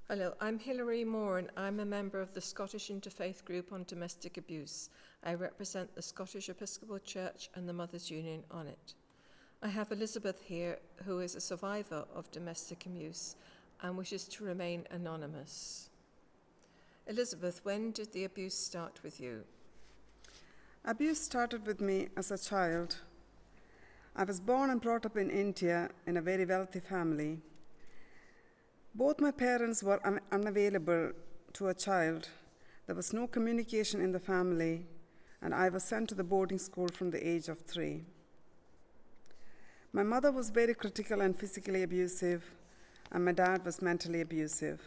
Hello, I'm Hilary Moore and I'm a member of the Scottish Interfaith Group on Domestic Abuse. I represent the Scottish Episcopal Church and the Mothers' Union on it. I have Elizabeth here, who is a survivor of domestic abuse and wishes to remain anonymous. Elizabeth, when did the abuse start with you? Abuse started with me as a child. I was born and brought up in India in a very wealthy family. Both my parents were unavailable to a child. There was no communication in the family, and I was sent to the boarding school from the age of 3. My mother was very critical and physically abusive, and my dad was mentally abusive.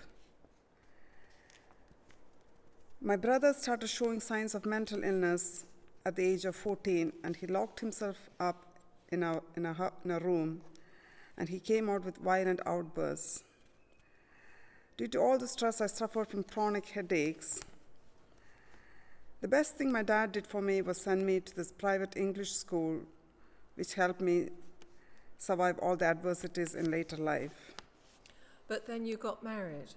My brother started showing signs of mental illness at the age of 14, and he locked himself up in a room, and he came out with violent outbursts. Due to all the stress, I suffered from chronic headaches. The best thing my dad did for me was send me to this private English school, which helped me survive all the adversities in later life. But then you got married.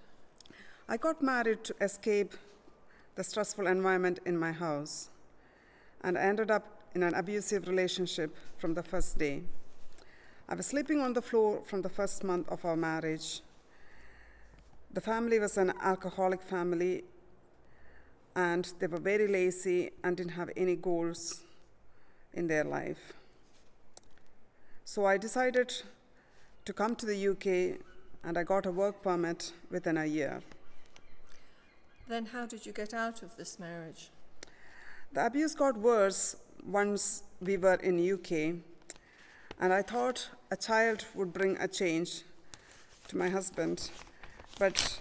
I got married to escape the stressful environment in my house, and I ended up in an abusive relationship from the first day. I was sleeping on the floor from the first month of our marriage. The family was an alcoholic family, and they were very lazy and didn't have any goals in their life. So I decided to come to the UK, and I got a work permit within a year. Then how did you get out of this marriage? The abuse got worse once we were in UK, and I thought a child would bring a change to my husband, but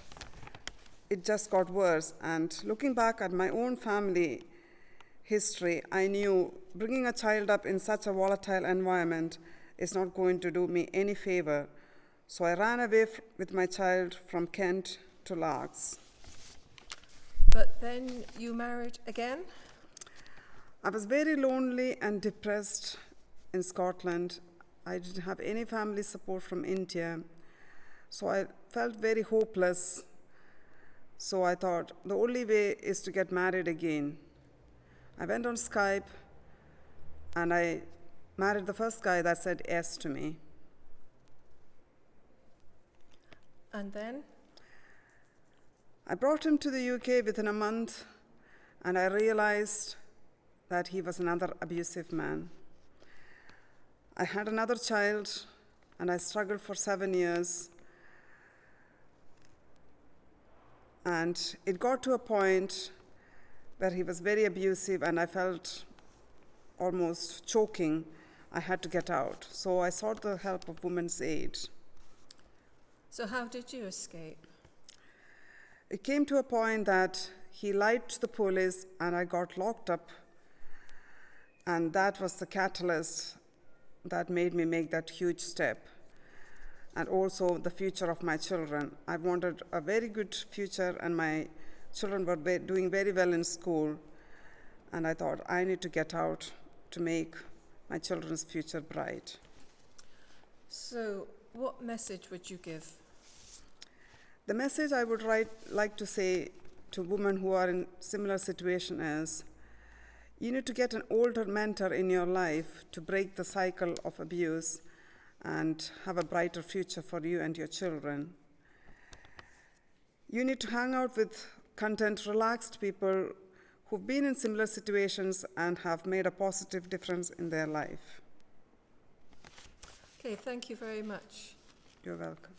it just got worse. And looking back at my own family history, I knew bringing a child up in such a volatile environment is not going to do me any favor. So I ran away with my child from Kent to Largs. But then you married again? I was very lonely and depressed in Scotland. I didn't have any family support from India. So I felt very hopeless. So I thought the only way is to get married again. I went on Skype and I married the first guy that said yes to me. And then? I brought him to the UK within a month, and I realized that he was another abusive man. I had another child, and I struggled for 7 years. And it got to a point where he was very abusive, and I felt almost choking. I had to get out. So I sought the help of Women's Aid. So how did you escape? It came to a point that he lied to the police, and I got locked up. And that was the catalyst that made me make that huge step. And also the future of my children. I wanted a very good future, and my children were doing very well in school. And I thought, I need to get out to make my children's future bright. So what message would you give? The message I would like to say to women who are in similar situation is, you need to get an older mentor in your life to break the cycle of abuse and have a brighter future for you and your children. You need to hang out with content, relaxed people who've been in similar situations and have made a positive difference in their life. Okay, thank you very much. You're welcome.